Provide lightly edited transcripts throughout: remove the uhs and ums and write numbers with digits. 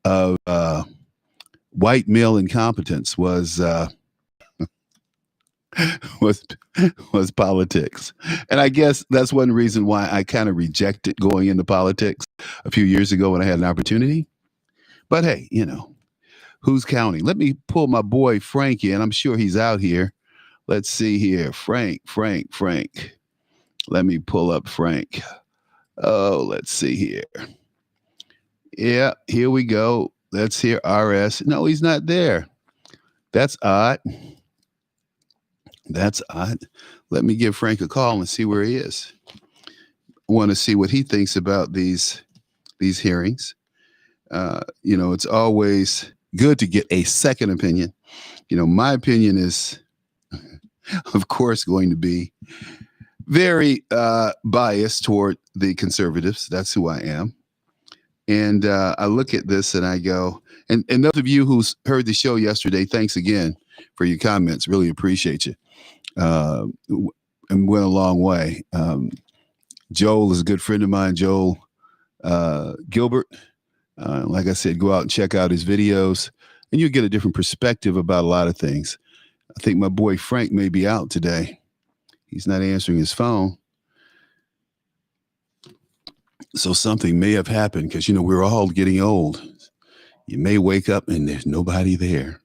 of white male incompetence was was politics. And I guess that's one reason why I kind of rejected going into politics a few years ago when I had an opportunity. But hey, who's counting? Let me pull my boy Frank in. I'm sure he's out here. Let's see here. Frank. Let me pull up Frank. Oh, let's see here. Yeah, here we go. Let's hear RS. No, he's not there. That's odd. That's odd. Let me give Frank a call and see where he is. I want to see what he thinks about these hearings. It's always good to get a second opinion. My opinion is, of course, going to be very biased toward the conservatives. That's who I am. And I look at this and I go, and those of you who's heard the show yesterday, thanks again for your comments. Really appreciate you. And went a long way. Joel is a good friend of mine, Joel Gilbert. Like I said, go out and check out his videos and you'll get a different perspective about a lot of things. I think my boy Frank may be out today. He's not answering his phone. So something may have happened because, we're all getting old. You may wake up and there's nobody there.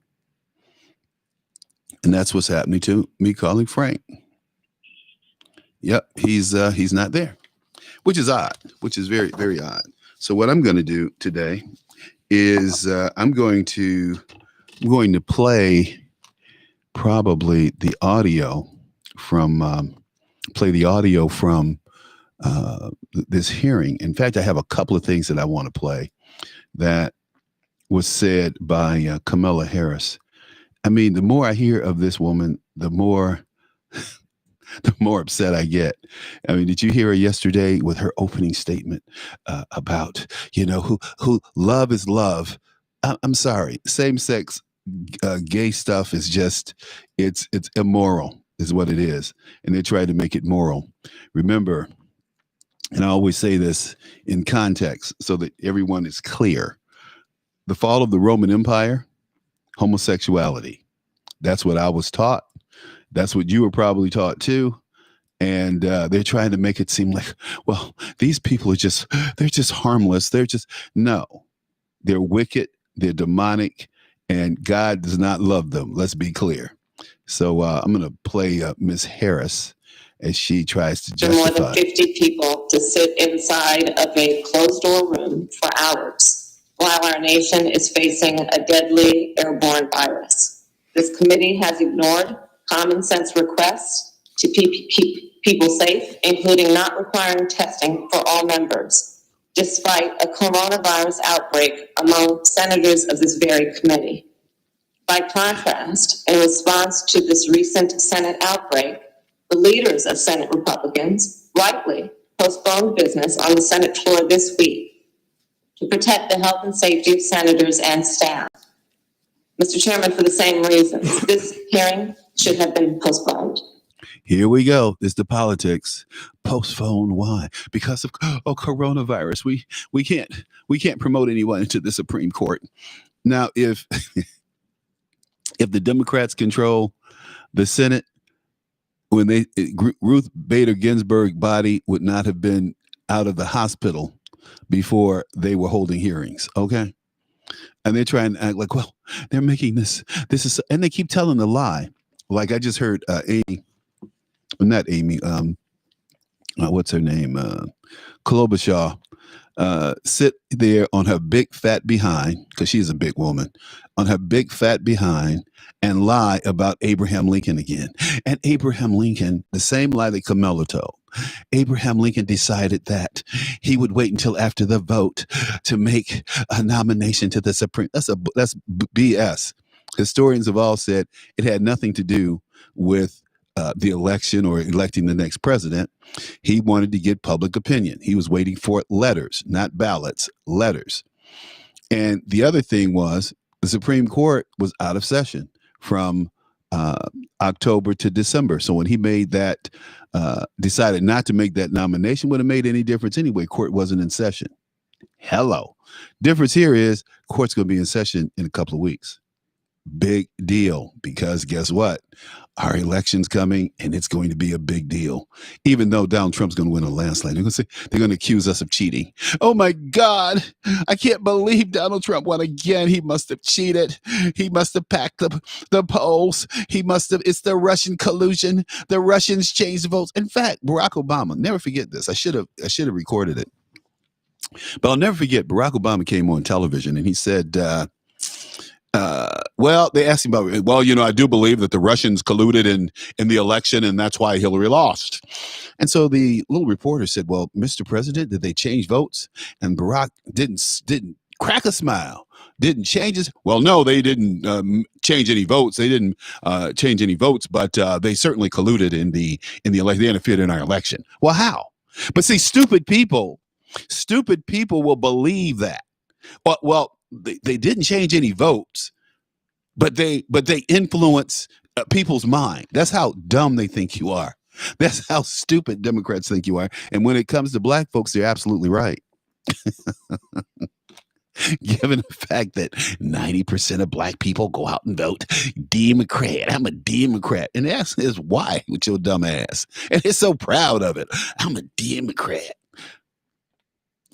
And that's what's happening to me calling Frank. Yep, he's not there, which is odd, which is very, very odd. So what I'm going to do today is I'm going to play probably the audio from this hearing. In fact, I have a couple of things that I want to play that was said by Kamala Harris. I mean, the more I hear of this woman, the more upset I get. I mean, did you hear her yesterday with her opening statement about, who love is love? I'm sorry, same-sex gay stuff is just, it's immoral is what it is. And they try to make it moral. Remember, and I always say this in context so that everyone is clear. The fall of the Roman Empire, homosexuality. That's what I was taught. That's what you were probably taught too. And they're trying to make it seem like, well, these people they're just harmless. No, they're wicked. They're demonic and God does not love them. Let's be clear. So I'm going to play Ms. Harris as she tries to justify. More than 50 people to sit inside of a closed door room for hours while our nation is facing a deadly airborne virus. This committee has ignored common sense requests to keep people safe, including not requiring testing for all members, despite a coronavirus outbreak among senators of this very committee. By contrast, in response to this recent Senate outbreak, the leaders of Senate Republicans rightly postponed business on the Senate floor this week to protect the health and safety of senators and staff. Mr. Chairman, for the same reasons, this hearing should have been postponed. Here we go. It's the politics. Postpone. Why? Because of coronavirus. We can't promote anyone into the Supreme Court. Now, if the Democrats control the Senate, when Ruth Bader Ginsburg's body would not have been out of the hospital before they were holding hearings. Okay. And they're trying to act like, well, they're making this is, and they keep telling the lie. Like I just heard not Amy, what's her name? Klobuchar, sit there on her big fat behind, because she's a big woman, on her big fat behind and lie about Abraham Lincoln again. And Abraham Lincoln, the same lie that Kamala told. Abraham Lincoln decided that he would wait until after the vote to make a nomination to the Supreme. That's BS. Historians have all said it had nothing to do with the election or electing the next president. He wanted to get public opinion. He was waiting for letters, not ballots, letters. And the other thing was the Supreme Court was out of session from October to December. So when he made that, decided not to make that nomination, would have made any difference anyway. Court wasn't in session. Hello. Difference here is court's going to be in session in a couple of weeks. Big deal, because guess what? Our election's coming and it's going to be a big deal. Even though Donald Trump's going to win a landslide, they're going to accuse us of cheating. Oh my God, I can't believe Donald Trump won again. He must have cheated. He must have packed the polls. It's the Russian collusion. The Russians changed votes. In fact, Barack Obama, never forget this. I should have recorded it. But I'll never forget, Barack Obama came on television and he said, well, they asked him about, well, I do believe that the Russians colluded in the election and that's why Hillary lost. And so the little reporter said, well, Mr. President, did they change votes? And Barack didn't crack a smile, didn't change his. Well, no, they didn't change any votes. They didn't change any votes, but they certainly colluded in the election. They interfered in our election. Well, how? But see, stupid people will believe that. Well, they didn't change any votes, but they influence people's mind. That's how dumb they think you are. That's how stupid Democrats think you are. And when it comes to black folks, they're absolutely right. Given the fact that 90% of black people go out and vote Democrat. I'm a Democrat. And that's why with your dumb ass. And they're so proud of it. I'm a Democrat.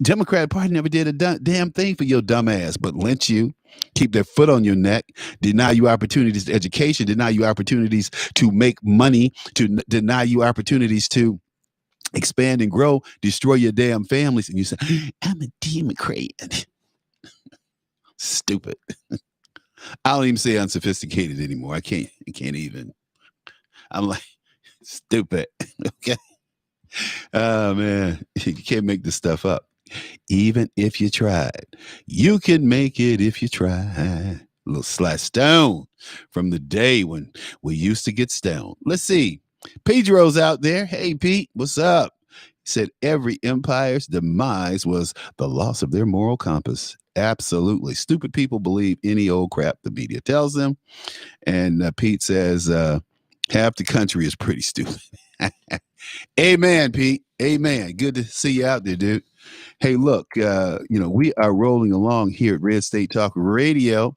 Democrat Party never did a damn thing for your dumb ass, but lynch you, keep their foot on your neck, deny you opportunities to education, deny you opportunities to make money, to deny you opportunities to expand and grow, destroy your damn families. And you say, I'm a Democrat. Stupid. I don't even say unsophisticated anymore. I can't even. I'm like, stupid. Okay. Oh, man. You can't make this stuff up. Even if you tried, you can make it if you try. A little Sly Stone from the day when we used to get stoned. Let's see. Pedro's out there. Hey, Pete, what's up? He said every empire's demise was the loss of their moral compass. Absolutely. Stupid people believe any old crap the media tells them. And Pete says half the country is pretty stupid. Amen, Pete. Amen. Good to see you out there, dude. Hey, look, we are rolling along here at Red State Talk Radio,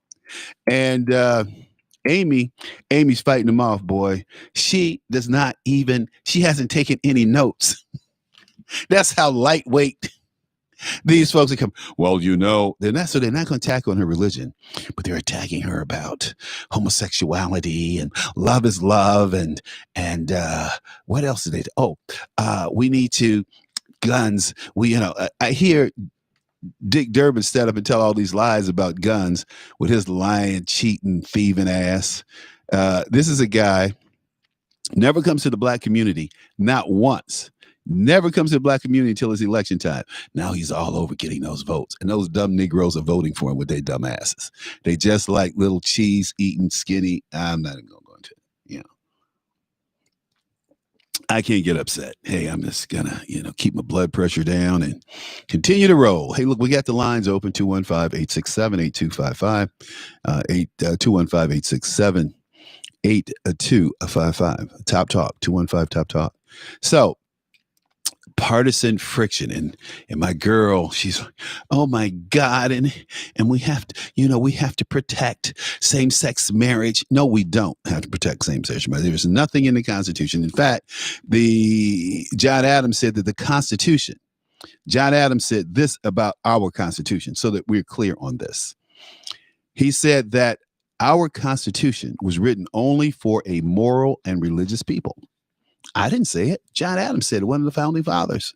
and Amy's fighting them off, boy. She hasn't taken any notes. That's how lightweight these folks are coming. Well, they're not going to attack on her religion, but they're attacking her about homosexuality and love is love. And what else did they do? Oh, we need to guns. I hear Dick Durbin stand up and tell all these lies about guns with his lying, cheating, thieving ass. This is a guy never comes to the black community, not once. Never comes to the black community until it's election time. Now he's all over getting those votes. And those dumb Negroes are voting for him with their dumb asses. They just like little cheese eating skinny. I'm not even going to go into it. I can't get upset. Hey, I'm just gonna, keep my blood pressure down and continue to roll. Hey, look, we got the lines open, 215-867-8255, 215-867-8255. Top Talk, 215 Top Talk. So, partisan friction, and my girl, she's like, oh my God, and we have to protect same-sex marriage. No, we don't have to protect same-sex marriage. There's nothing in the Constitution. In fact, John Adams said that John Adams said this about our Constitution, so that we're clear on this. He said that our Constitution was written only for a moral and religious people. I didn't say it. John Adams said it, one of the founding fathers.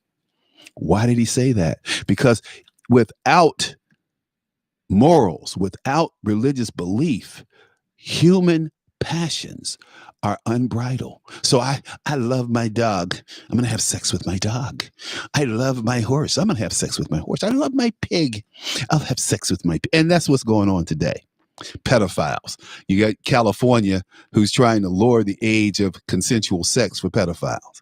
Why did he say that? Because without morals, without religious belief, human passions are unbridled. So I love my dog. I'm going to have sex with my dog. I love my horse. I'm going to have sex with my horse. I love my pig. I'll have sex with my pig. And that's what's going on today. Pedophiles. You got California who's trying to lower the age of consensual sex for pedophiles.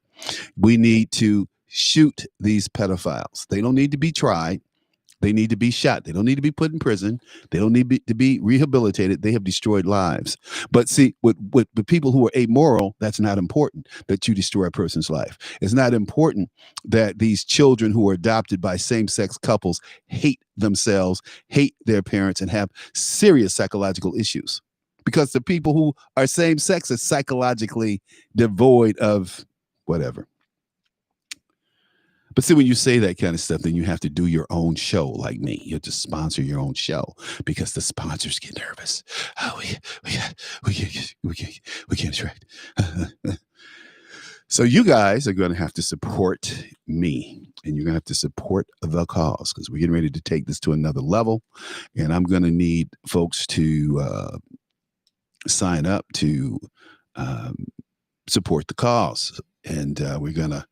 We need to shoot these pedophiles. They don't need to be tried. They need to be shot. They don't need to be put in prison. They don't need to be rehabilitated. They have destroyed lives. But see, with people who are amoral, that's not important that you destroy a person's life. It's not important that these children who are adopted by same-sex couples hate themselves, hate their parents, and have serious psychological issues. Because the people who are same-sex are psychologically devoid of whatever. But see, when you say that kind of stuff, then you have to do your own show like me. You have to sponsor your own show because the sponsors get nervous. Oh, we can't attract. So you guys are going to have to support me, and you're going to have to support the cause because we're getting ready to take this to another level. And I'm going to need folks to sign up to support the cause. And we're going to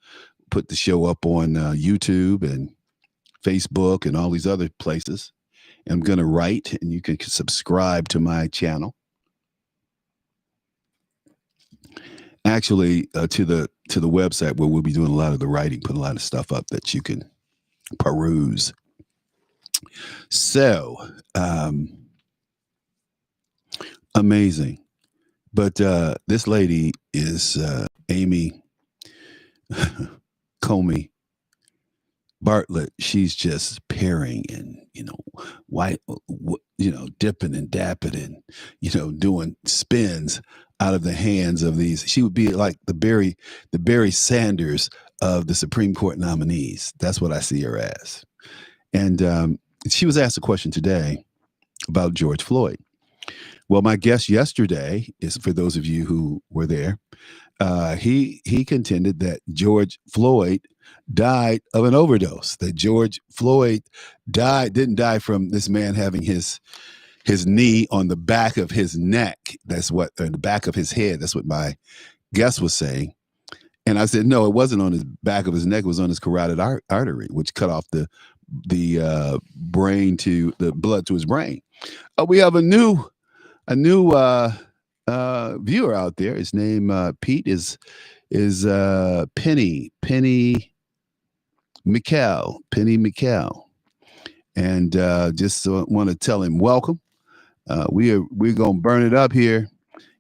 put the show up on YouTube and Facebook and all these other places. I'm going to write, and you can subscribe to my channel. Actually, to the website where we'll be doing a lot of the writing, put a lot of stuff up that you can peruse. So, amazing. But this lady is Amy Comey Bartlett. She's just pairing and, dipping and dapping and, doing spins out of the hands of these. She would be like the Barry Sanders of the Supreme Court nominees. That's what I see her as. And she was asked a question today about George Floyd. Well, my guest yesterday is, for those of you who were there, he contended that George Floyd died of an overdose, that George Floyd didn't die from this man having his knee on the back of his neck. That's what, or the back of his head. That's what my guest was saying. And I said, no, it wasn't on his back of his neck. It was on his carotid artery, which cut off the brain to the blood to his brain. We have a new viewer out there. His name Pete is Penny McCall, and just want to tell him welcome. We're gonna burn it up here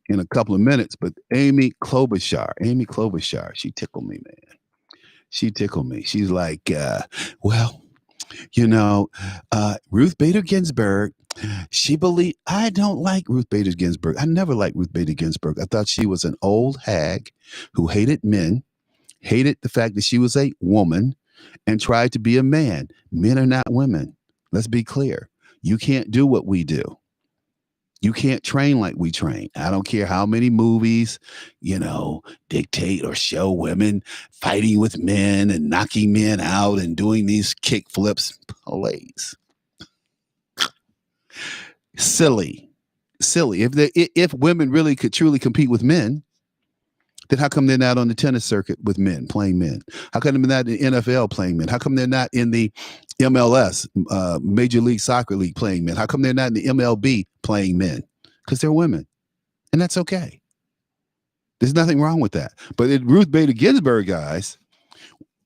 in a couple of minutes. But Amy Klobuchar, she tickled me, man. She tickled me. She's like, Ruth Bader Ginsburg. I don't like Ruth Bader Ginsburg. I never liked Ruth Bader Ginsburg. I thought she was an old hag who hated men, hated the fact that she was a woman, and tried to be a man. Men are not women. Let's be clear. You can't do what we do. You can't train like we train. I don't care how many movies, dictate or show women fighting with men and knocking men out and doing these kick flips. Please. Silly. If women really could truly compete with men, then how come they're not on the tennis circuit with men, playing men? How come they're not in the NFL playing men? How come they're not in the MLS, Major League Soccer League, playing men? How come they're not in the MLB playing men? Because they're women. And that's okay. There's nothing wrong with that. But Ruth Bader Ginsburg, guys,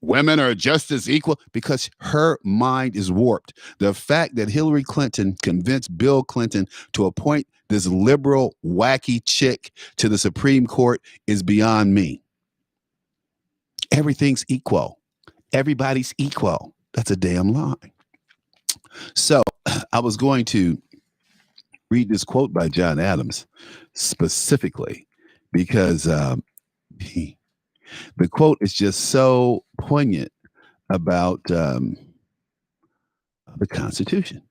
women are just as equal because her mind is warped. The fact that Hillary Clinton convinced Bill Clinton to appoint this liberal, wacky chick to the Supreme Court is beyond me. Everything's equal. Everybody's equal. That's a damn lie. So I was going to read this quote by John Adams specifically because the quote is just so poignant about the Constitution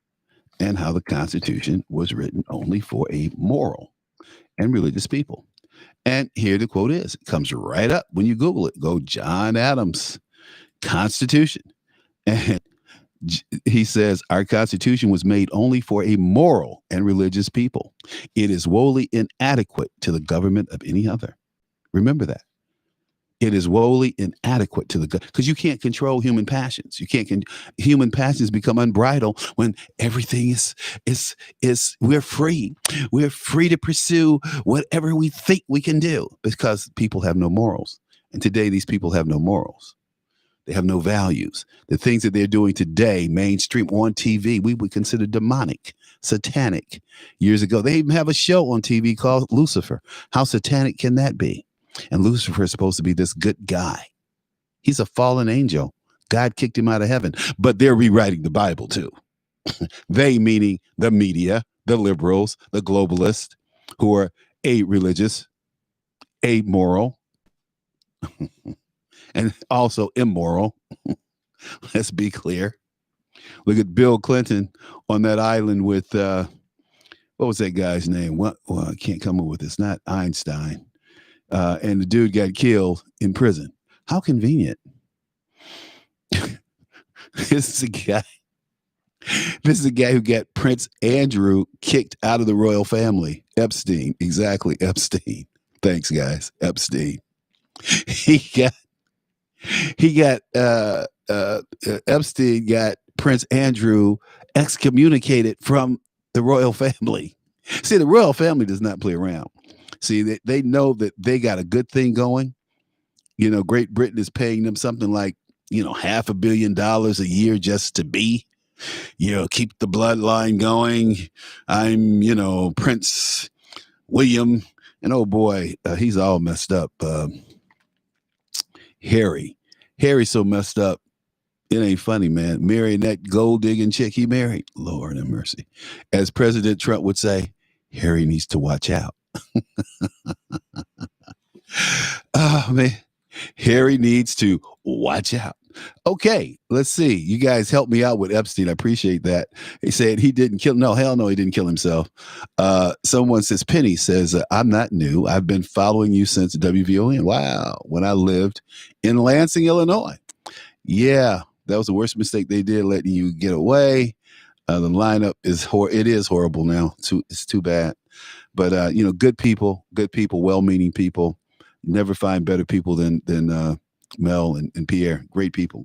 and how the Constitution was written only for a moral and religious people. And here the quote is. It comes right up when you Google it. Go John Adams, Constitution. And he says, our Constitution was made only for a moral and religious people. It is woefully inadequate to the government of any other. Remember that. It is woefully inadequate to because you can't control human passions. Human passions become unbridled when everything is we're free. We're free to pursue whatever we think we can do because people have no morals. And today these people have no morals. They have no values. The things that they're doing today, mainstream on TV, we would consider demonic, satanic. Years ago, they even have a show on TV called Lucifer. How satanic can that be? And Lucifer is supposed to be this good guy. He's a fallen angel. God kicked him out of heaven. But they're rewriting the Bible too. They meaning the media, the liberals, the globalists, who are a-religious, amoral, and also immoral. Let's be clear. Look at Bill Clinton on that island with, what was that guy's name? Well, I can't come up with it. It's not Einstein. And the dude got killed in prison. How convenient. This is a guy. This is a guy who got Prince Andrew kicked out of the royal family. Epstein. Exactly. Epstein. Thanks, guys. Epstein. Epstein got Prince Andrew excommunicated from the royal family. See, the royal family does not play around. See, they know that they got a good thing going. You know, Great Britain is paying them something like, $500 million a year just to be, keep the bloodline going. I'm, Prince William. And oh boy, he's all messed up. Harry's so messed up. It ain't funny, man. Marrying that gold digging chick he married. Lord have mercy. As President Trump would say, Harry needs to watch out. Oh, man. Harry needs to watch out. Okay, let's see. You guys help me out with Epstein. I appreciate that. He said he didn't kill. No, hell no, he didn't kill himself. Someone says, Penny says, I'm not new. I've been following you since WVON. Wow. When I lived in Lansing, Illinois. Yeah, that was the worst mistake they did, letting you get away. The lineup is horrible now. It's too bad. But, good people, well-meaning people. You never find better people than Mel and Pierre. Great people.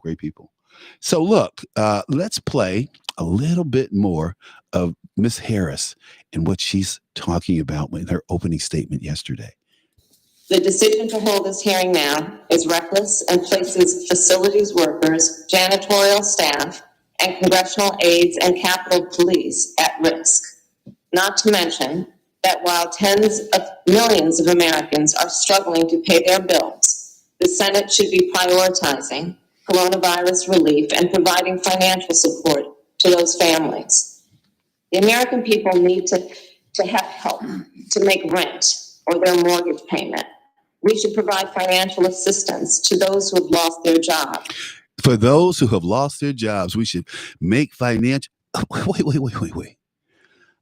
So look, let's play a little bit more of Miss Harris and what she's talking about in her opening statement yesterday. The decision to hold this hearing now is reckless and places facilities workers, janitorial staff, and congressional aides and Capitol Police at risk. Not to mention that while tens of millions of Americans are struggling to pay their bills, the Senate should be prioritizing coronavirus relief and providing financial support to those families. The American people need to have help to make rent or their mortgage payment. We should provide financial assistance to those who have lost their job. For those who have lost their jobs, we should make financial. Wait.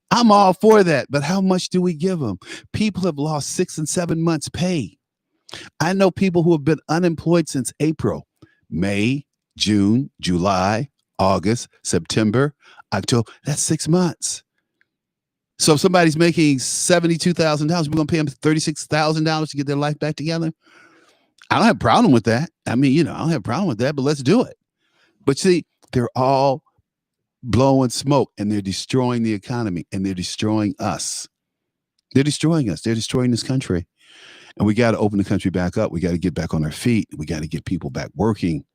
I'm all for that, but how much do we give them? People have lost 6 and 7 months' pay. I know people who have been unemployed since April, May, June, July, August, September, October. That's 6 months. So if somebody's making $72,000, we're going to pay them $36,000 to get their life back together. I don't have a problem with that. I mean, I don't have a problem with that, but let's do it. But see, they're all blowing smoke and they're destroying the economy and they're destroying us. They're destroying us. They're destroying this country. And we got to open the country back up. We got to get back on our feet. We got to get people back working.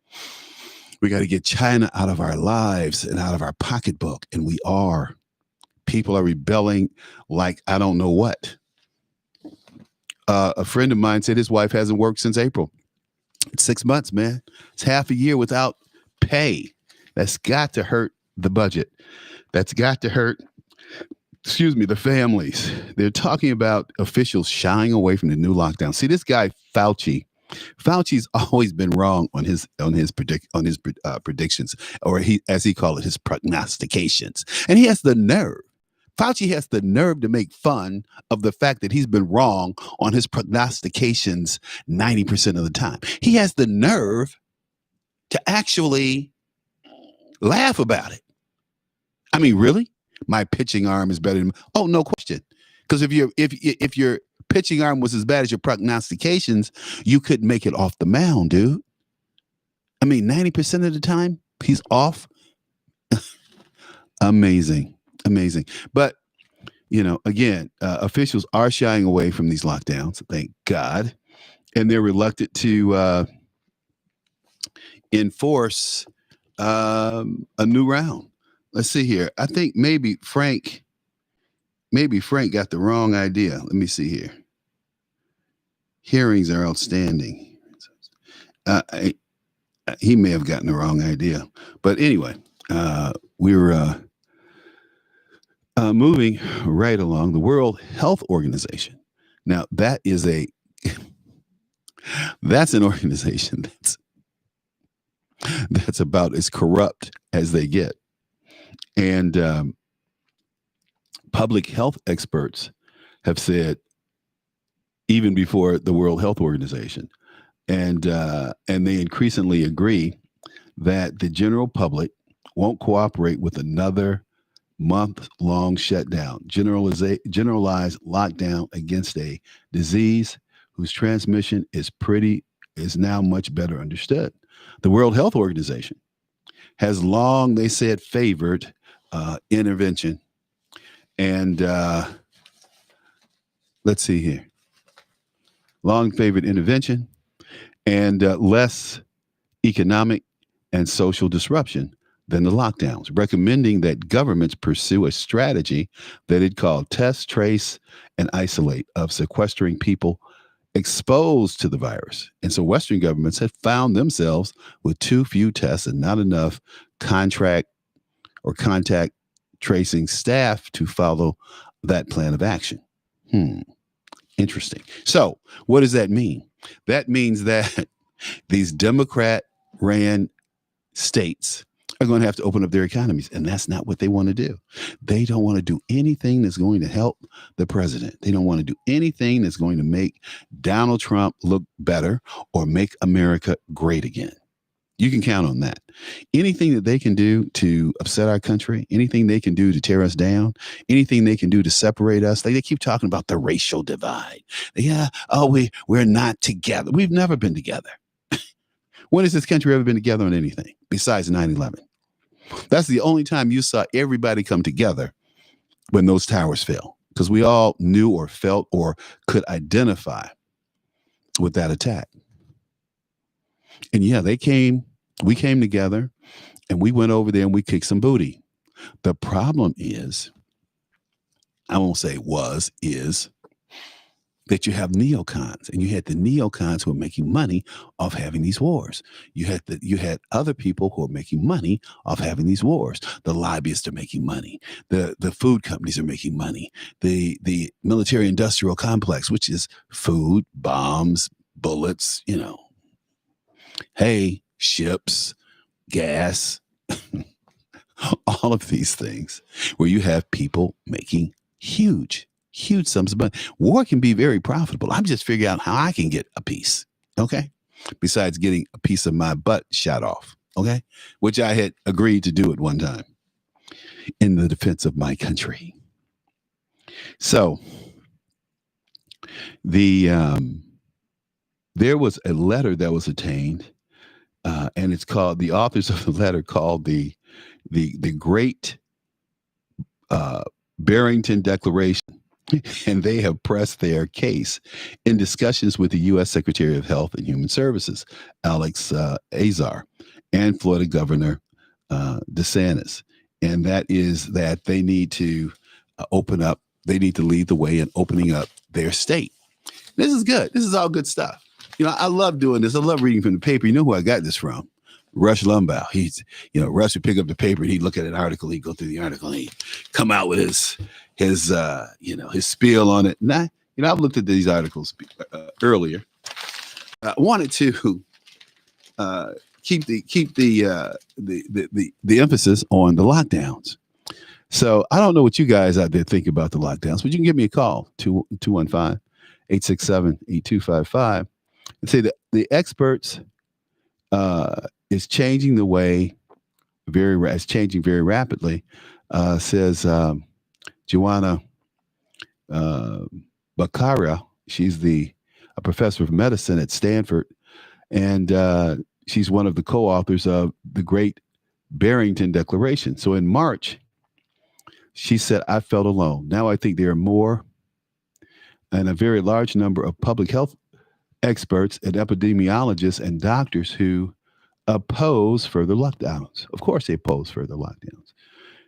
We got to get China out of our lives and out of our pocketbook. And we are. People are rebelling like I don't know what. A friend of mine said his wife hasn't worked since April. It's 6 months, man. It's half a year without pay. That's got to hurt the budget. That's got to hurt, the families. They're talking about officials shying away from the new lockdown. See, this guy, Fauci's always been wrong on his predictions, or as he called it, his prognostications. And he has the nerve. Fauci has the nerve to make fun of the fact that he's been wrong on his prognostications 90% of the time. He has the nerve to actually laugh about it. I mean, really? My pitching arm is better than... Oh, no question. Because if your pitching arm was as bad as your prognostications, you couldn't make it off the mound, dude. I mean, 90% of the time, he's off. Amazing. But, again, officials are shying away from these lockdowns, thank God. And they're reluctant to, enforce a new round. Let's see here. I think maybe Frank got the wrong idea. Let me see here. Hearings are outstanding. He may have gotten the wrong idea. But anyway, we're moving right along. The World Health Organization. Now, that's an organization that's about as corrupt as they get. And public health experts have said, even before the World Health Organization, and they increasingly agree that the general public won't cooperate with another month-long shutdown, generalized lockdown against a disease whose transmission is now much better understood. The World Health Organization has long, they said, favored intervention. And let's see here. Long favored intervention and less economic and social disruption than the lockdowns, recommending that governments pursue a strategy that it called test, trace, and isolate of sequestering people exposed to the virus. And so Western governments have found themselves with too few tests and not enough contact tracing staff to follow that plan of action. Interesting. So what does that mean? That means that these Democrat-ran states are going to have to open up their economies, and that's not what they want to do. They don't want to do anything that's going to help the president. They don't want to do anything that's going to make Donald Trump look better or make America great again. You can count on that. Anything that they can do to upset our country, anything they can do to tear us down, anything they can do to separate us. They keep talking about the racial divide. We're not together. We've never been together. When has this country ever been together on anything besides 9/11? That's the only time you saw everybody come together, when those towers fell, because we all knew or felt or could identify with that attack. And yeah, we came together and we went over there and we kicked some booty. The problem is, I won't say is that you have neocons, and you had the neocons who are making money off having these wars. You had other people who are making money off having these wars. The lobbyists are making money. The food companies are making money. The military industrial complex, which is food, bombs, bullets, ships, gas, all of these things, where you have people making huge sums of money. War can be very profitable. I'm just figuring out how I can get a piece. Okay. Besides getting a piece of my butt shot off. Okay. Which I had agreed to do at one time in the defense of my country. So there was a letter that was obtained, and it's called, the authors of the letter called the Great Barrington Declaration. And they have pressed their case in discussions with the U.S. Secretary of Health and Human Services, Alex Azar, and Florida Governor DeSantis. And that is that they need to open up, they need to lead the way in opening up their state. This is good. This is all good stuff. I love doing this. I love reading from the paper. You know who I got this from? Rush Limbaugh. Rush would pick up the paper and he'd look at an article. He'd go through the article and he'd come out with his spiel on it. And I've looked at these articles earlier. I wanted to keep the emphasis on the lockdowns. So I don't know what you guys out there think about the lockdowns, but you can give me a call, 215-867-8255, and say that the experts is changing the way it's changing very rapidly, says Joanna Baccaria. She's a professor of medicine at Stanford, and she's one of the co-authors of the Great Barrington Declaration. So in March, she said, I felt alone. Now I think there are more and a very large number of public health experts and epidemiologists and doctors who oppose further lockdowns. Of course, they oppose further lockdowns.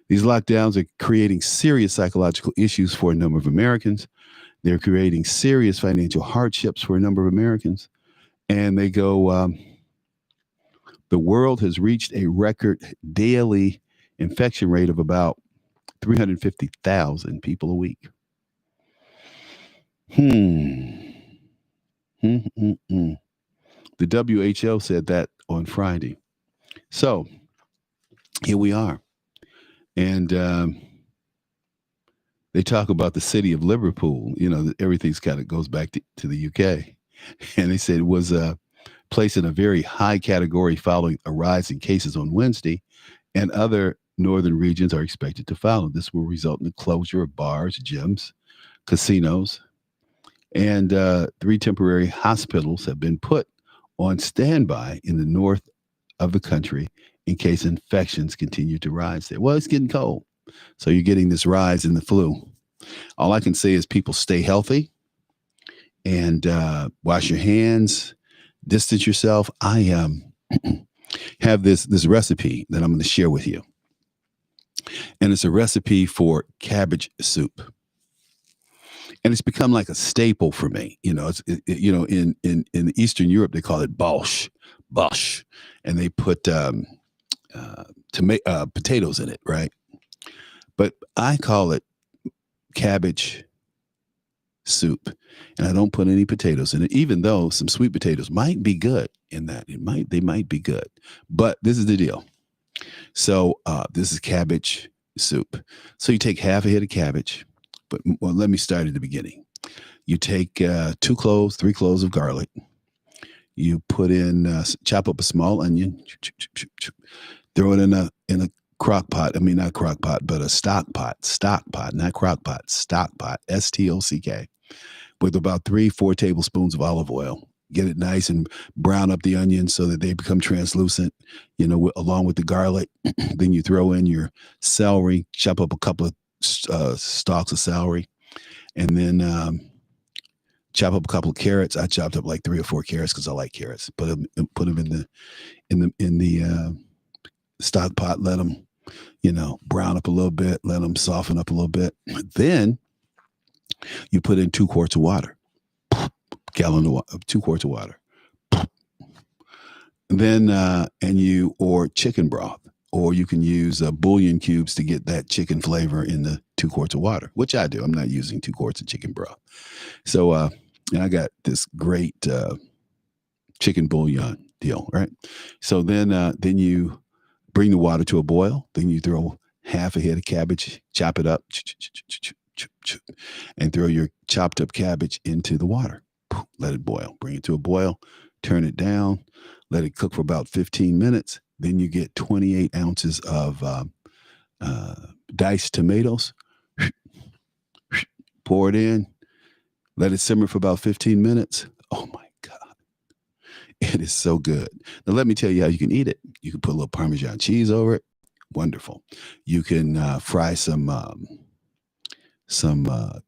These lockdowns are creating serious psychological issues for a number of Americans. They're creating serious financial hardships for a number of Americans. And they go, the world has reached a record daily infection rate of about 350,000 people a week. The WHO said that on Friday. So here we are. And they talk about the city of Liverpool. You know, everything's kind of goes back to the UK. And they said it was placed in a very high category following a rise in cases on Wednesday. And other northern regions are expected to follow. This will result in the closure of bars, gyms, casinos, and 3 temporary hospitals have been put on standby in the north of the country in case infections continue to rise there. Well, it's getting cold, so you're getting this rise in the flu. All I can say is people stay healthy and wash your hands, distance yourself. I have this recipe that I'm going to share with you. And it's a recipe for cabbage soup. And it's become like a staple for me. You know, in Eastern Europe, they call it bosh, and they put potatoes in it, right? But I call it cabbage soup, and I don't put any potatoes in it, even though some sweet potatoes might be good in that. They might be good, but this is the deal. So this is cabbage soup. So you take half a head of cabbage, but let me start at the beginning. You take 3 cloves of garlic. You put in, chop up a small onion, throw it in a crock pot. I mean, not crock pot, but a stock pot, not crock pot, stock pot, STOCK, with about 3-4 tablespoons of olive oil. Get it nice and brown up the onions so that they become translucent, along with the garlic. Then you throw in your celery, chop up a couple of stalks of celery, and then chop up a couple of carrots. I chopped up like 3 or 4 carrots because I like carrots. Put them in the stock pot. Let them, brown up a little bit. Let them soften up a little bit. Then you put in 2 quarts of water. 2 quarts of water. Then or chicken broth, or you can use bouillon cubes to get that chicken flavor in the 2 quarts of water, which I do. I'm not using 2 quarts of chicken broth. So and I got this great chicken bouillon deal, right? So then you bring the water to a boil. Then you throw half a head of cabbage, chop it up, and throw your chopped up cabbage into the water. Let it boil. Bring it to a boil. Turn it down. Let it cook for about 15 minutes. Then you get 28 ounces of diced tomatoes. Pour it in. Let it simmer for about 15 minutes. Oh, my God. It is so good. Now, let me tell you how you can eat it. You can put a little Parmesan cheese over it. Wonderful. You can fry some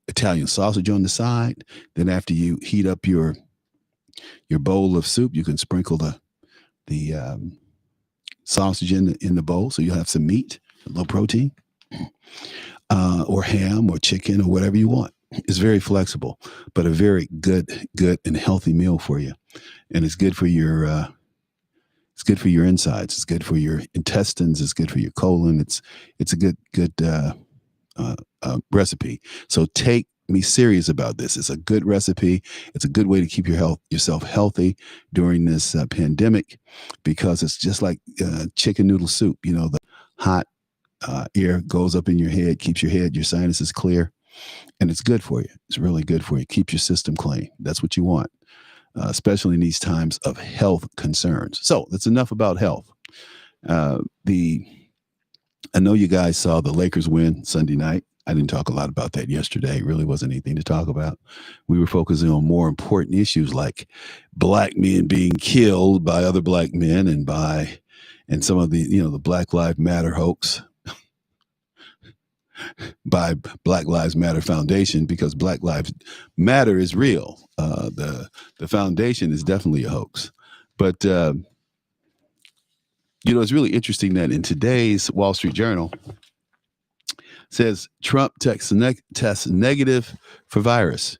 Italian sausage on the side. Then after you heat up your bowl of soup, you can sprinkle the sausage in the bowl, so you'll have some meat, a little protein, or ham or chicken or whatever you want. It's very flexible, but a very good and healthy meal for you, and it's good for your insides. It's good for your intestines. It's good for your colon. It's a good recipe. So take me serious about this. It's a good recipe. It's a good way to keep yourself healthy during this pandemic, because it's just like chicken noodle soup. The hot air goes up in your head, keeps your sinuses clear, and it's good for you. It's really good for you. Keeps your system clean. That's what you want, especially in these times of health concerns. So that's enough about health. I know you guys saw the Lakers win Sunday night. I didn't talk a lot about that yesterday. It really wasn't anything to talk about. We were focusing on more important issues like black men being killed by other black men and some of the, the Black Lives Matter hoax by Black Lives Matter Foundation, because Black Lives Matter is real. The foundation is definitely a hoax. But You know, it's really interesting that in today's Wall Street Journal says Trump tests negative for virus.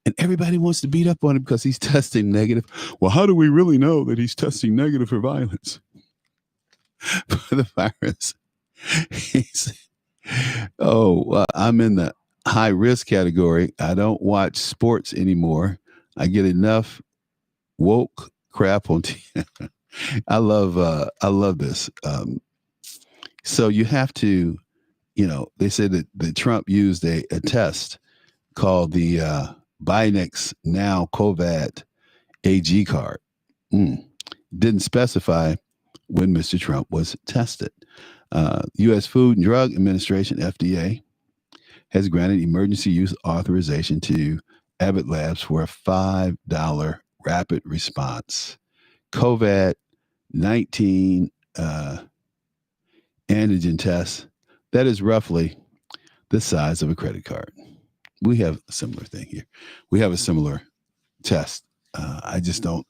And everybody wants to beat up on him because he's testing negative. Well, how do we really know that he's testing negative for violence? For the virus. I'm in the high risk category. I don't watch sports anymore. I get enough woke crap on TV. I love this. So you have to, they said that Trump used a test called the Binex Now COVID AG card. Didn't specify when Mr. Trump was tested. U.S. Food and Drug Administration, FDA, has granted emergency use authorization to Abbott Labs for a $5 rapid response COVID-19 antigen test that is roughly the size of a credit card. We have a similar thing here. We have a similar test. I just don't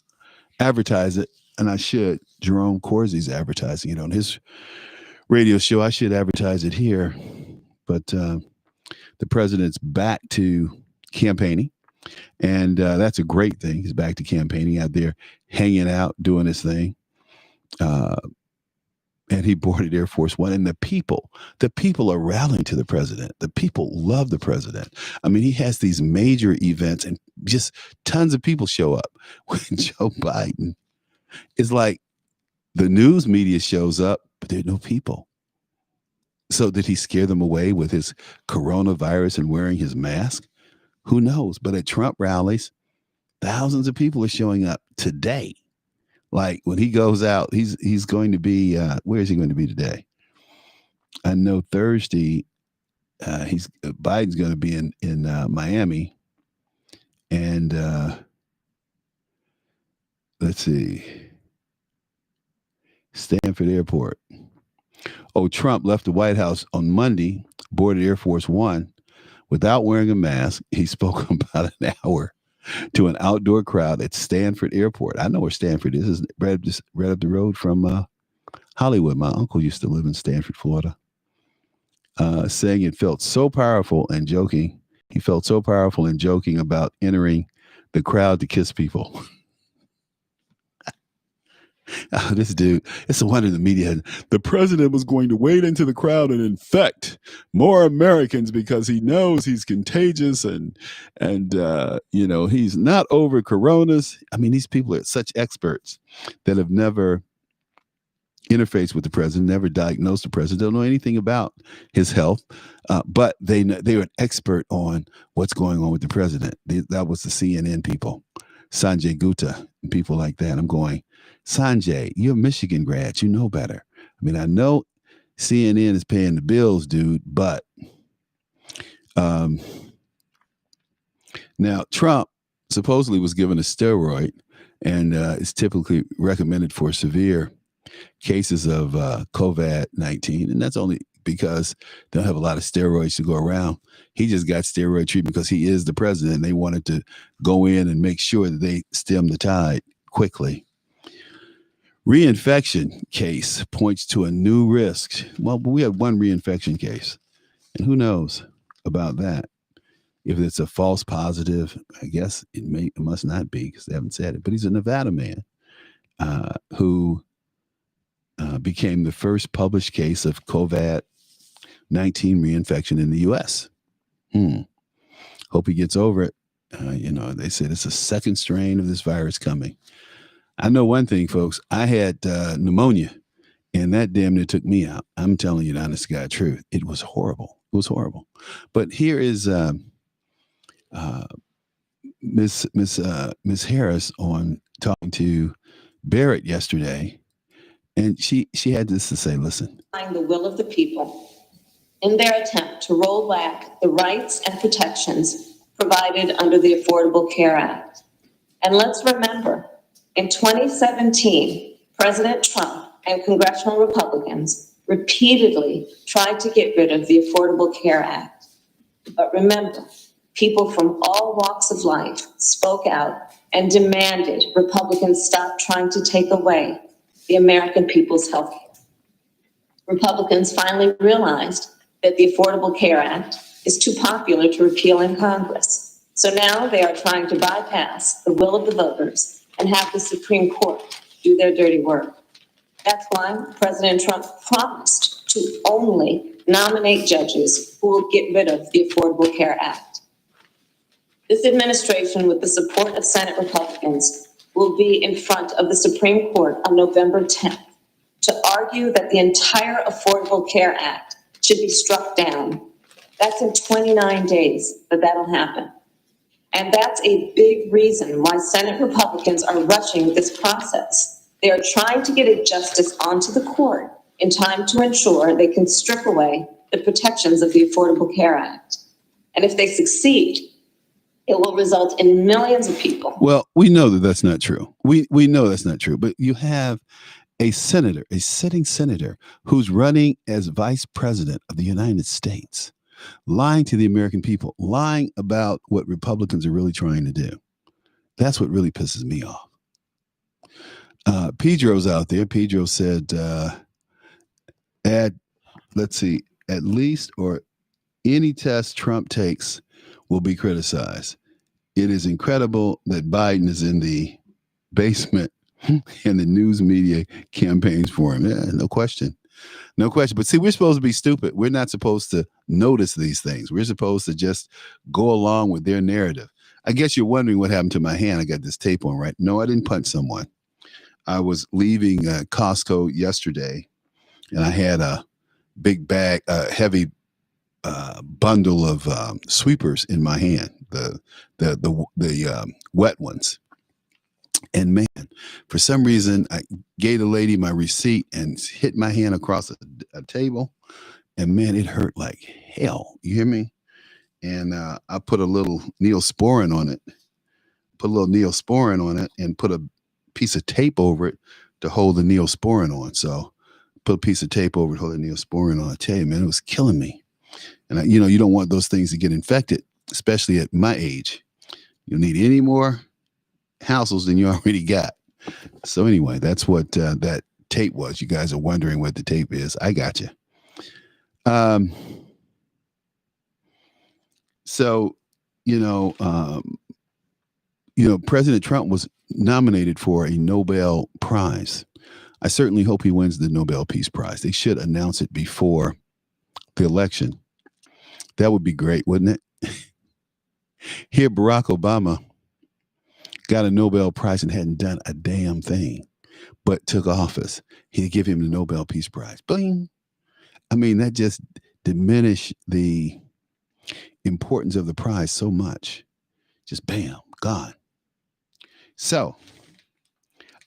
advertise it, and I should. Jerome Corsi's advertising it on his radio show. I should advertise it here, but the president's back to campaigning, and that's a great thing. He's back to campaigning, out there hanging out, doing his thing. And he boarded Air Force One, and the people are rallying to the president. The people love the president. I mean, he has these major events, and just tons of people show up. When Joe Biden is like, the news media shows up, but there are no people. So did he scare them away with his coronavirus and wearing his mask? Who knows? But at Trump rallies, thousands of people are showing up today. Like when he goes out, he's going to be, where is he going to be today? I know Thursday, Biden's going to be in Miami, and let's see, Stanford Airport. Oh, Trump left the White House on Monday, boarded Air Force One without wearing a mask. He spoke about an hour to an outdoor crowd at Stanford Airport. I know where Stanford is. It's right up the road from Hollywood. My uncle used to live in Stanford, Florida. Saying it felt so powerful and joking. He felt so powerful and joking about entering the crowd to kiss people. Oh, this dude, it's a wonder the media had. The president was going to wade into the crowd and infect more Americans because he knows he's contagious and he's not over coronas. I mean, these people are such experts that have never interfaced with the president, never diagnosed the president, don't know anything about his health, but they're an expert on what's going on with the president. That was the CNN people, Sanjay Gupta, and people like that. I'm going, Sanjay, you're a Michigan grad. You know better. I mean, I know CNN is paying the bills, dude, but now Trump supposedly was given a steroid, and it's typically recommended for severe cases of COVID-19. And that's only because they don't have a lot of steroids to go around. He just got steroid treatment because he is the president. They wanted to go in and make sure that they stem the tide quickly. Reinfection case points to a new risk. Well, we have one reinfection case, and who knows about that? If it's a false positive, I guess it must not be because they haven't said it. But he's a Nevada man who became the first published case of COVID-19 reinfection in the U.S. Hope he gets over it. They said it's a second strain of this virus coming. I know one thing, folks. I had pneumonia, and that damn near took me out. I'm telling you the honest to God truth. It was horrible. It was horrible. But here is Miss Harris on talking to Barrett yesterday, and she had this to say. Listen. The will of the people in their attempt to roll back the rights and protections provided under the Affordable Care Act. And let's remember, in 2017, President Trump and congressional Republicans repeatedly tried to get rid of the Affordable Care Act. But remember, people from all walks of life spoke out and demanded Republicans stop trying to take away the American people's health care. Republicans finally realized that the Affordable Care Act is too popular to repeal in Congress. So now they are trying to bypass the will of the voters and have the Supreme Court do their dirty work. That's why President Trump promised to only nominate judges who will get rid of the Affordable Care Act. This administration, with the support of Senate Republicans, will be in front of the Supreme Court on November 10th to argue that the entire Affordable Care Act should be struck down. That's in 29 days that'll happen. And that's a big reason why Senate Republicans are rushing this process. They are trying to get a justice onto the court in time to ensure they can strip away the protections of the Affordable Care Act. And if they succeed, it will result in millions of people. Well, we know that that's not true. We know that's not true. But you have a senator, a sitting senator, who's running as vice president of the United States, lying to the American people, lying about what Republicans are really trying to do. That's what really pisses me off. Pedro's out there. Pedro said, at least or any test Trump takes will be criticized. It is incredible that Biden is in the basement and the news media campaigns for him. Yeah, no question. No question. But see, we're supposed to be stupid. We're not supposed to notice these things. We're supposed to just go along with their narrative. I guess you're wondering what happened to my hand. I got this tape on, right? No, I didn't punch someone. I was leaving Costco yesterday, and I had a big bag, heavy bundle of sweepers in my hand, the wet ones. And man, for some reason, I gave the lady my receipt and hit my hand across a table. And man, it hurt like hell. You hear me? And I put a little Neosporin on it, and put a piece of tape over it to hold the Neosporin on. So put a piece of tape over it, hold the Neosporin on. I tell you, man, it was killing me. And you don't want those things to get infected, especially at my age. You don't need any more hassles than you already got. So anyway, that's what that tape was. You guys are wondering what the tape is. I got you. So, President Trump was nominated for a Nobel Prize. I certainly hope he wins the Nobel Peace Prize. They should announce it before the election. That would be great, wouldn't it? Here, Barack Obama got a Nobel Prize and hadn't done a damn thing, but took office. He'd give him the Nobel Peace Prize. Bing. I mean, that just diminished the importance of the prize so much. Just bam, gone. So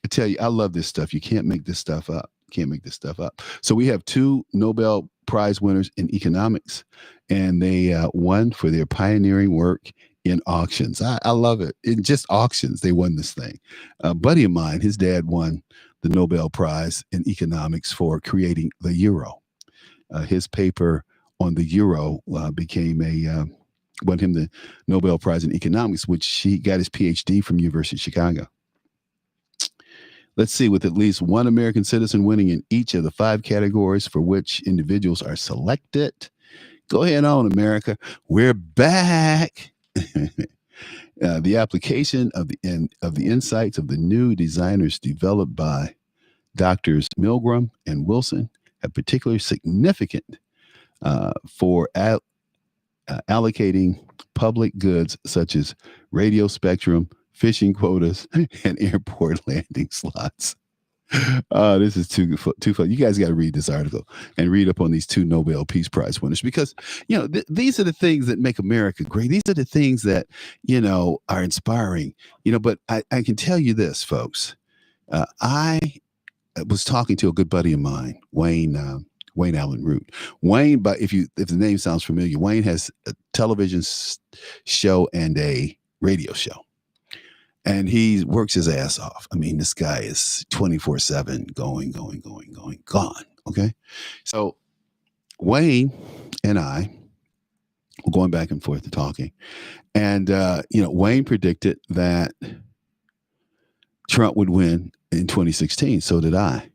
I tell you, I love this stuff. You can't make this stuff up. So we have two Nobel Prize winners in economics, and they won for their pioneering work in auctions. I love it. In just auctions, they won this thing. A buddy of mine, his dad won the Nobel Prize in economics for creating the euro. His paper on the euro won him the Nobel Prize in economics, which he got his PhD from University of Chicago. Let's see, with at least one American citizen winning in each of the 5 categories for which individuals are selected. Go ahead on, America. We're back. The application of the insights of the new designers developed by Doctors Milgram and Wilson have particularly significant for allocating public goods such as radio spectrum, fishing quotas, and airport landing slots. This is too fun. You guys got to read this article and read up on these 2 Nobel Peace Prize winners, because, these are the things that make America great. These are the things that, are inspiring, but I can tell you this, folks. I was talking to a good buddy of mine, Wayne Allen Root. Wayne, but if the name sounds familiar, Wayne has a television show and a radio show. And he works his ass off. I mean, this guy is 24/7 going, gone. Okay. So Wayne and I were going back and forth talking. And, Wayne predicted that Trump would win in 2016. So did I.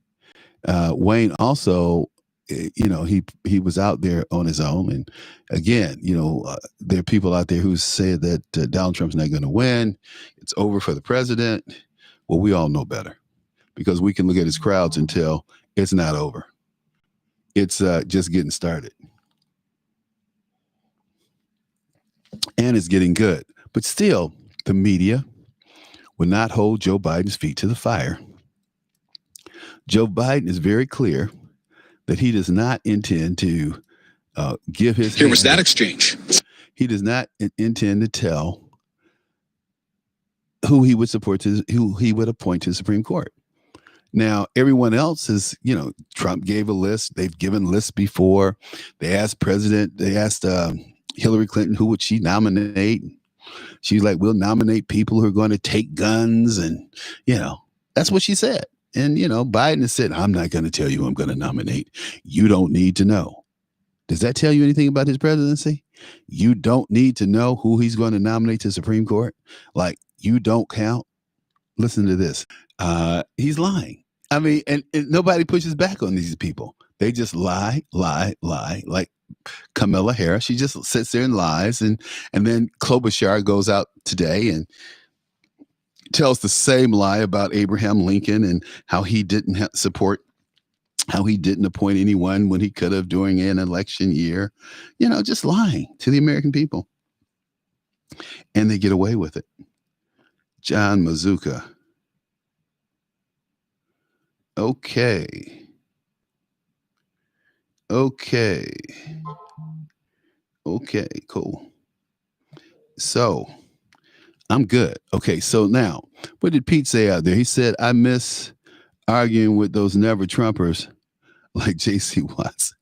Wayne also, he was out there on his own. And again, there are people out there who say that Donald Trump's not going to win. It's over for the president. Well, we all know better because we can look at his crowds and tell it's not over. It's just getting started. And it's getting good. But still, the media will not hold Joe Biden's feet to the fire. Joe Biden is very clear that he does not intend to give his. Here was that exchange. He does not intend to tell who he would support, who he would appoint to the Supreme Court. Now, everyone else is, Trump gave a list. They've given lists before. They asked Hillary Clinton, who would she nominate? She's like, we'll nominate people who are going to take guns. And, that's what she said. And, Biden has said, I'm not going to tell you who I'm going to nominate. You don't need to know. Does that tell you anything about his presidency? You don't need to know who he's going to nominate to the Supreme Court. Like, you don't count. Listen to this. He's lying. I mean, and nobody pushes back on these people. They just lie. Like Kamala Harris, she just sits there and lies. And then Klobuchar goes out today and tells the same lie about Abraham Lincoln and how he didn't how he didn't appoint anyone when he could have during an election year. Just lying to the American people. And they get away with it. John Mazuka. Okay, cool. So I'm good. Okay, so now, what did Pete say out there? He said, I miss arguing with those never Trumpers like JC Watts.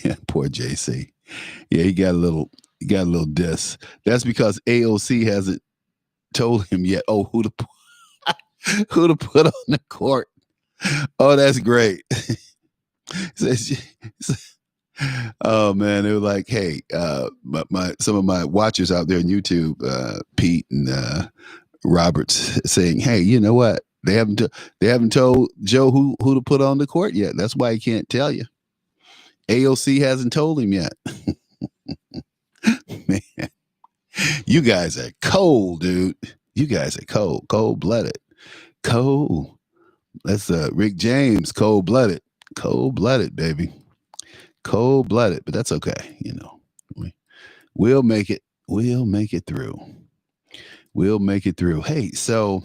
Yeah, poor JC. Yeah, he got a little diss. That's because AOC hasn't told him yet, who to put on the court. Oh, that's great. Oh man, they were like, hey, some of my watchers out there on YouTube, Pete and Roberts, saying, hey, you know what? They haven't told Joe who to put on the court yet. That's why he can't tell you. AOC hasn't told him yet. Man, you guys are cold, dude. You guys are cold-blooded. Cold. That's Rick James, cold-blooded, baby, cold-blooded. But that's okay, We'll make it. We'll make it through. Hey, so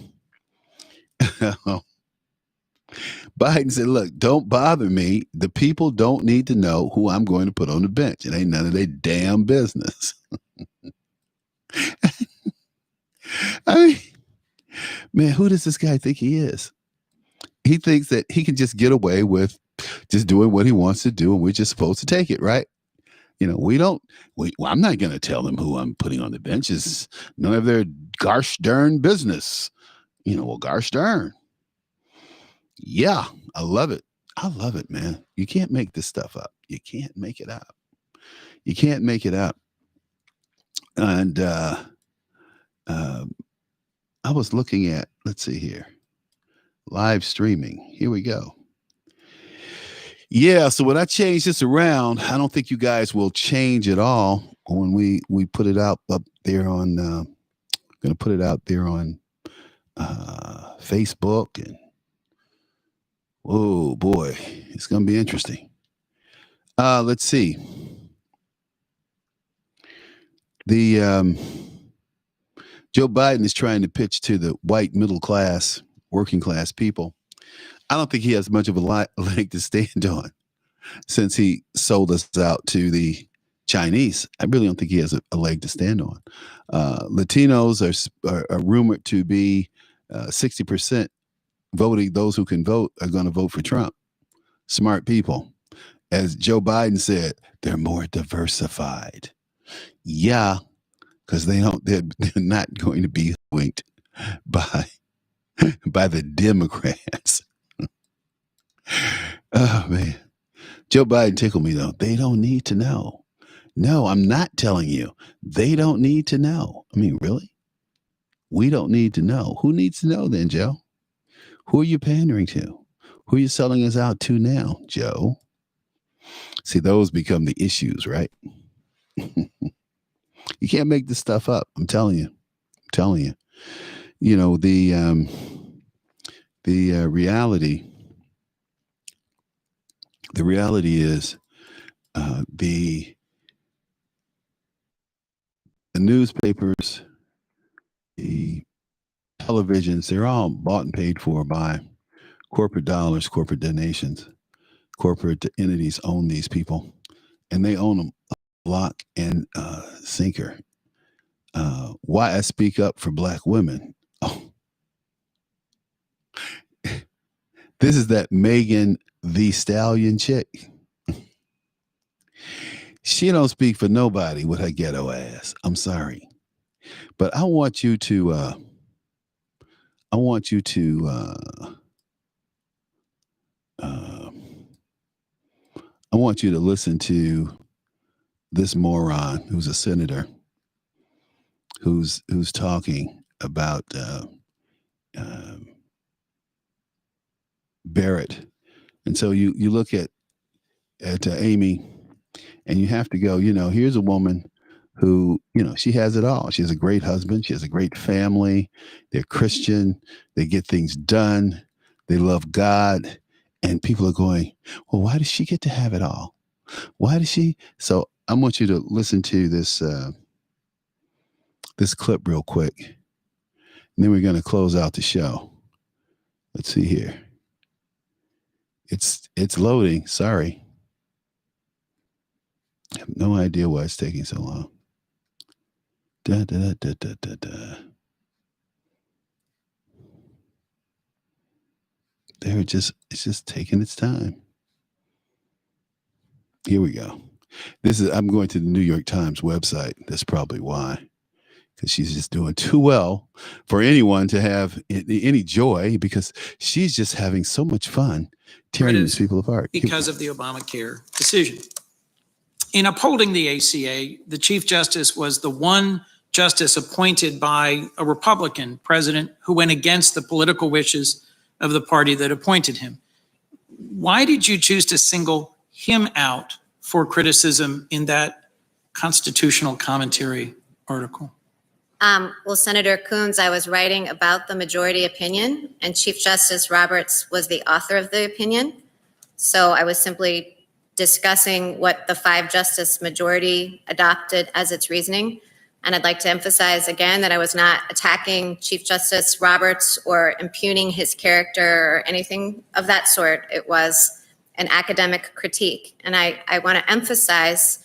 Biden said, "Look, don't bother me. The people don't need to know who I'm going to put on the bench. It ain't none of their damn business." I mean, man, who does this guy think he is? He thinks that he can just get away with just doing what he wants to do, and we're just supposed to take it, right? I'm not going to tell them who I'm putting on the bench. It's none of their gosh darn business. Well, gosh darn. Yeah, I love it. Man. You can't make this stuff up. You can't make it up. And I was looking at, let's see here. Live streaming. Here we go. Yeah, so when I change this around, I don't think you guys will change at all when we put it out up there on going to put it out there on Facebook. And oh boy, it's going to be interesting. Let's see. The Joe Biden is trying to pitch to the white middle class, working class people. I don't think he has much of a leg to stand on since he sold us out to the Chinese. I really don't think he has a leg to stand on. Latinos are rumored to be 60% voting. Those who can vote are going to vote for Trump. Smart people. As Joe Biden said, they're more diversified. Yeah, because they're not going to be winked by the Democrats. Oh man, Joe Biden tickled me though. They don't need to know. No, I'm not telling you. They don't need to know. I mean, really? We don't need to know. Who needs to know then, Joe? Who are you pandering to? Who are you selling us out to now, Joe? See, those become the issues, right? You can't make this stuff up. I'm telling you. I'm telling you. You know, reality. The reality is the newspapers, the televisions, they're all bought and paid for by corporate dollars, corporate donations. Corporate entities own these people, and they own them lock and sinker. Why I speak up for black women? Oh, this is that Megan the Stallion chick. She don't speak for nobody with her ghetto ass. I'm sorry, but I want you to. I want you to. I want you to listen to this moron who's a senator who's talking about Barrett. And so you look at Amy, and you have to go, here's a woman who, she has it all. She has a great husband. She has a great family. They're Christian. They get things done. They love God. And people are going, well, why does she get to have it all? Why does she? So I want you to listen to this this clip real quick. And then we're going to close out the show. Let's see here. It's loading. Sorry. I have no idea why it's taking so long. Da, da, da, da, da, da. It's just taking its time. Here we go. I'm going to the New York Times website. That's probably why. Because she's just doing too well for anyone to have any joy, because she's just having so much fun tearing these people apart. Because of the Obamacare decision. In upholding the ACA, the Chief Justice was the one justice appointed by a Republican president who went against the political wishes of the party that appointed him. Why did you choose to single him out for criticism in that constitutional commentary article? Well, Senator Coons, I was writing about the majority opinion, and Chief Justice Roberts was the author of the opinion. So I was simply discussing what the 5-justice majority adopted as its reasoning. And I'd like to emphasize again that I was not attacking Chief Justice Roberts or impugning his character or anything of that sort. It was an academic critique. And I want to emphasize,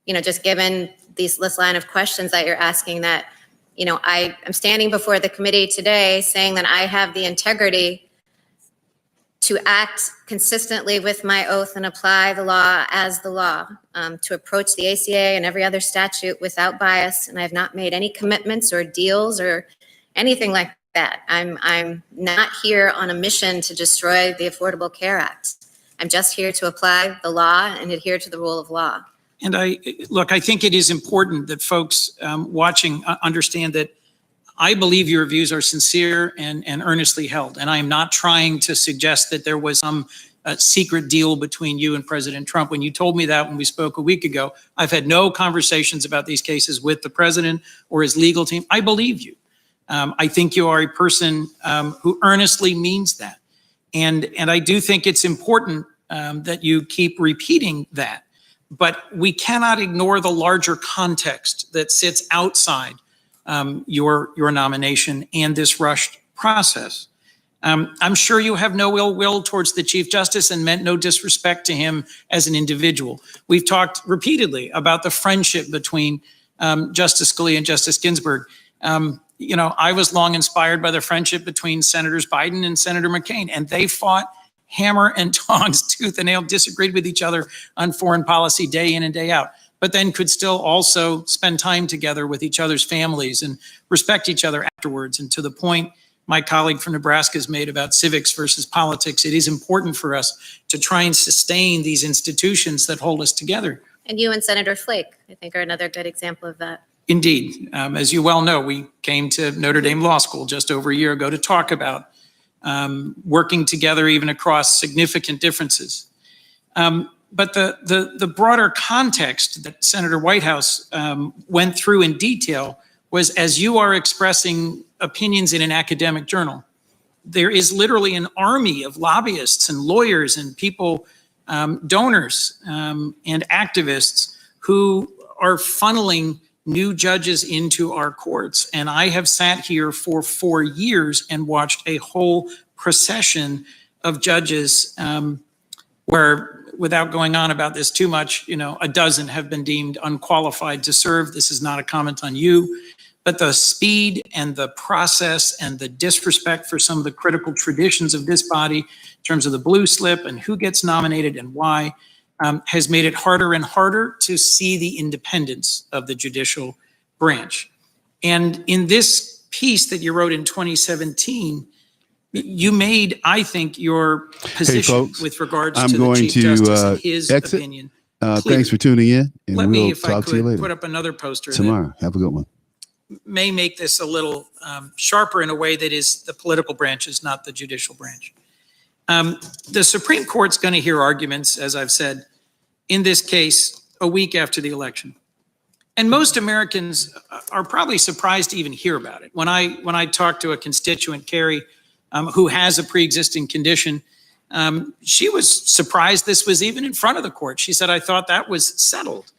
just given this line of questions that you're asking, that I am standing before the committee today saying that I have the integrity to act consistently with my oath and apply the law as the law, to approach the ACA and every other statute without bias. And I've not made any commitments or deals or anything like that. I'm not here on a mission to destroy the Affordable Care Act. I'm just here to apply the law and adhere to the rule of law. And I think it is important that folks watching understand that I believe your views are sincere and earnestly held. And I am not trying to suggest that there was some secret deal between you and President Trump. When you told me that when we spoke a week ago, I've had no conversations about these cases with the president or his legal team. I believe you. I think you are a person who earnestly means that. And I do think it's important that you keep repeating that. But we cannot ignore the larger context that sits outside your nomination and this rushed process. I'm sure you have no ill will towards the Chief Justice and meant no disrespect to him as an individual. We've talked repeatedly about the friendship between Justice Scalia and Justice Ginsburg. I was long inspired by the friendship between Senators Biden and Senator McCain, and they fought hammer and tongs, tooth and nail, disagreed with each other on foreign policy day in and day out, but then could still also spend time together with each other's families and respect each other afterwards. And to the point my colleague from Nebraska has made about civics versus politics, it is important for us to try and sustain these institutions that hold us together. And you and Senator Flake, I think, are another good example of that. Indeed. As you well know, we came to Notre Dame Law School just over a year ago to talk about working together even across significant differences. But the broader context that Senator Whitehouse went through in detail was, as you are expressing opinions in an academic journal, there is literally an army of lobbyists and lawyers and people, donors and activists who are funneling new judges into our courts. And I have sat here for 4 years and watched a whole procession of judges where, without going on about this too much, a dozen have been deemed unqualified to serve. This is not a comment on you, but the speed and the process and the disrespect for some of the critical traditions of this body in terms of the blue slip and who gets nominated and why has made it harder and harder to see the independence of the judicial branch. And in this piece that you wrote in 2017, you made, I think, your position folks, with regards I'm to the going Chief to, Justice and his exit. opinion. clear. Thanks for tuning in, and Let we'll me, if I talk to you could, later. put up another poster that Tomorrow. Have a good one. may make this a little sharper in a way that is the political branches, not the judicial branch. The Supreme Court's going to hear arguments, as I've said, in this case, a week after the election. And most Americans are probably surprised to even hear about it. When I talked to a constituent, Carrie, who has a pre-existing condition, she was surprised this was even in front of the court. She said, I thought that was settled.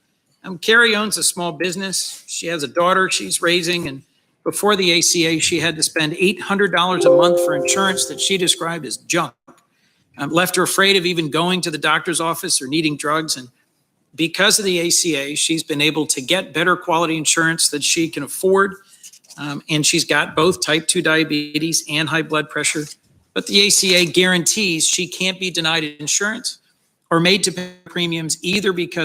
Carrie owns a small business. She has a daughter she's raising, and before the ACA, she had to spend $800 a month for insurance that she described as junk. Left her afraid of even going to the doctor's office or needing drugs. And because of the ACA, she's been able to get better quality insurance that she can afford. And she's got both type 2 diabetes and high blood pressure. But the ACA guarantees she can't be denied insurance or made to pay premiums either because